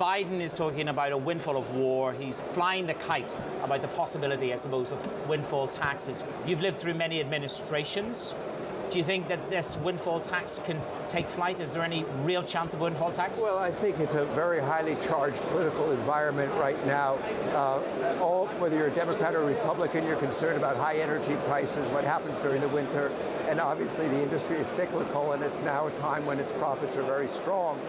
Biden is talking about a windfall of war. He's flying the kite about the possibility, I suppose, of windfall taxes. You've lived through many administrations. Do you think that this windfall tax can take flight? Is there any real chance of windfall tax? Well, I think it's a very highly charged political environment right now. Whether you're a Democrat or Republican, you're concerned about high energy prices, what happens during the winter, and obviously the industry is cyclical, and it's now a time when its profits are very strong.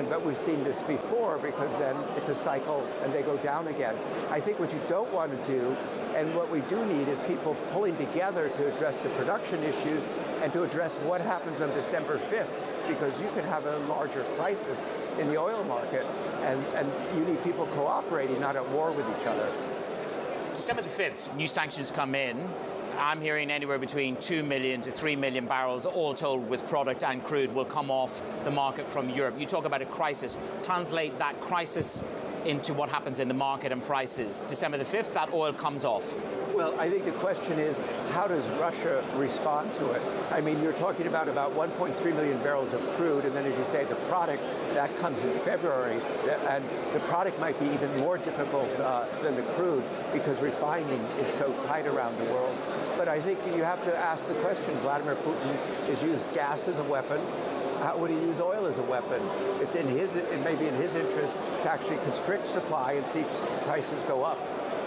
But we've seen this before, because then it's a cycle and they go down again. I think what you don't want to do, and what we do need, is people pulling together to address the production issues and to address what happens on December 5th, because you could have a larger crisis in the oil market, and you need people cooperating, not at war with each other. December the 5th, new sanctions come in. I'm hearing anywhere between 2 million to 3 million barrels, all told, with product and crude, will come off the market from Europe. You talk about a crisis. Translate that crisis into what happens in the market and prices. December the 5th, that oil comes off. Well, I think the question is, how does Russia respond to it? I mean, you're talking about 1.3 million barrels of crude, and then, as you say, the product, that comes in February, and the product might be even more difficult than the crude, because refining is so tight around the world. But I think you have to ask the question, Vladimir Putin has used gas as a weapon. How would he use oil as a weapon? It may be in his interest to actually constrict supply and see prices go up.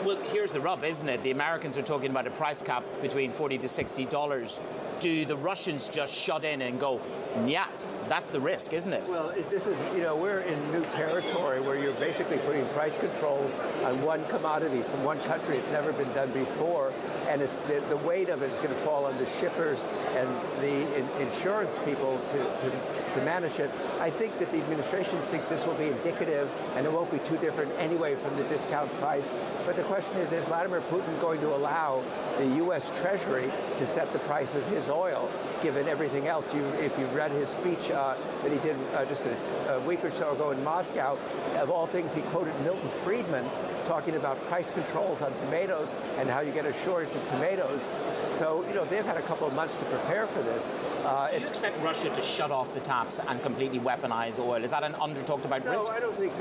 Well, here's the rub, isn't it? The Americans are talking about a price cap between $40 to $60. Do the Russians just shut in and go, nyat? That's the risk, isn't it? Well, this is, we're in new territory where you're basically putting price controls on one commodity from one country. It's never been done before, and it's the weight of it is going to fall on the shippers and the insurance people to manage it. I think that the administration thinks this will be indicative, and it won't be too different anyway from the discount price. But the question is Vladimir Putin going to allow the U.S. Treasury to set the price of his oil, given everything else? If you read his speech that he did just a week or so ago in Moscow, of all things, he quoted Milton Friedman talking about price controls on tomatoes and how you get a shortage of tomatoes. So, they've had a couple of months to prepare for this. Do you expect Russia to shut off the taps and completely weaponize oil? Is that an under-talked about risk? No, I don't think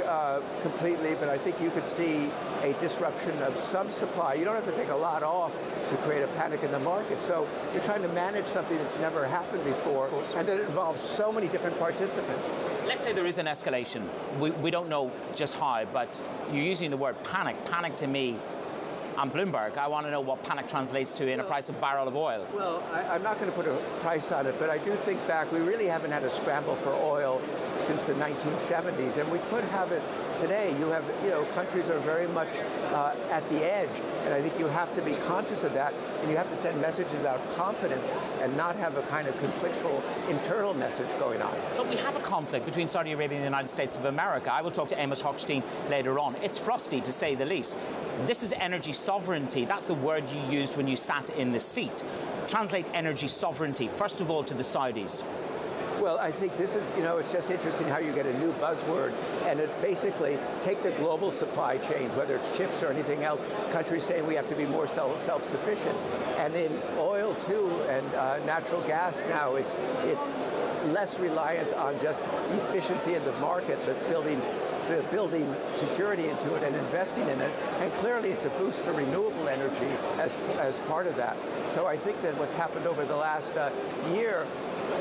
completely, but I think you could see a disruption of some supply. You don't have to take a lot off to create a panic in the market. So you're trying to manage something that's never happened before, and that involves so many different participants. Let's say there is an escalation. We don't know just how, but you're using the word panic. Panic to me, I'm Bloomberg. I want to know what panic translates to in a price of barrel of oil. Well, I'm not going to put a price on it, but I do think back, we really haven't had a scramble for oil since the 1970s, and we could have it today. You have, countries are very much at the edge, and I think you have to be conscious of that, and you have to send messages about confidence and not have a kind of conflictual internal message going on. But we have a conflict between Saudi Arabia and the United States of America. I will talk to Amos Hochstein later on. It's frosty, to say the least. This is energy sovereignty. That's the word you used when you sat in the seat. Translate energy sovereignty, first of all, to the Saudis. Well, I think this is, it's just interesting how you get a new buzzword, and it basically take the global supply chains, whether it's chips or anything else, countries saying we have to be more self-sufficient. And in oil, too, and natural gas now, it's less reliant on just efficiency in the market, but building security into it and investing in it. And clearly it's a boost for renewable energy as part of that. So I think that what's happened over the last year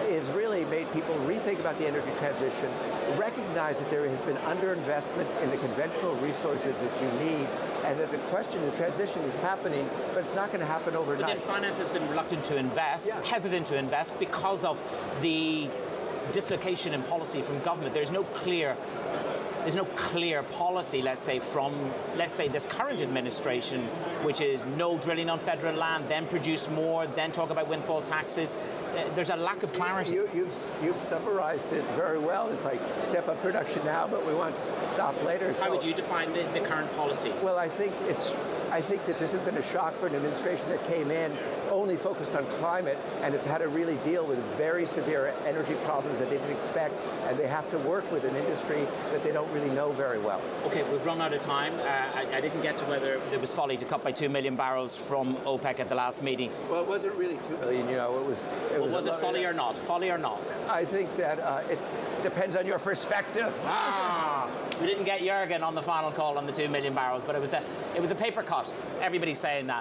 is really made people rethink about the energy transition, recognize that there has been underinvestment in the conventional resources that you need, and that the transition is happening, but it's not going to happen overnight. But then finance has been reluctant to invest, hesitant to invest, because of the dislocation in policy from government. There's no clear policy, let's say, from, this current administration, which is no drilling on federal land, then produce more, then talk about windfall taxes. There's a lack of clarity. You've summarized it very well. It's like step up production now, but we want to stop later. How would you define the current policy? Well, I think that this has been a shock for an administration that came in only focused on climate, and it's had to really deal with very severe energy problems that they didn't expect, and they have to work with an industry that they don't really know very well. Okay, we've run out of time. I didn't get to whether it was folly to cut by 2 million barrels from OPEC at the last meeting. Well, it wasn't really 2 million, was it folly or not? Folly or not? I think that it depends on your perspective. We didn't get Yergin on the final call on the 2 million barrels, but it was a paper cut. Everybody's saying that.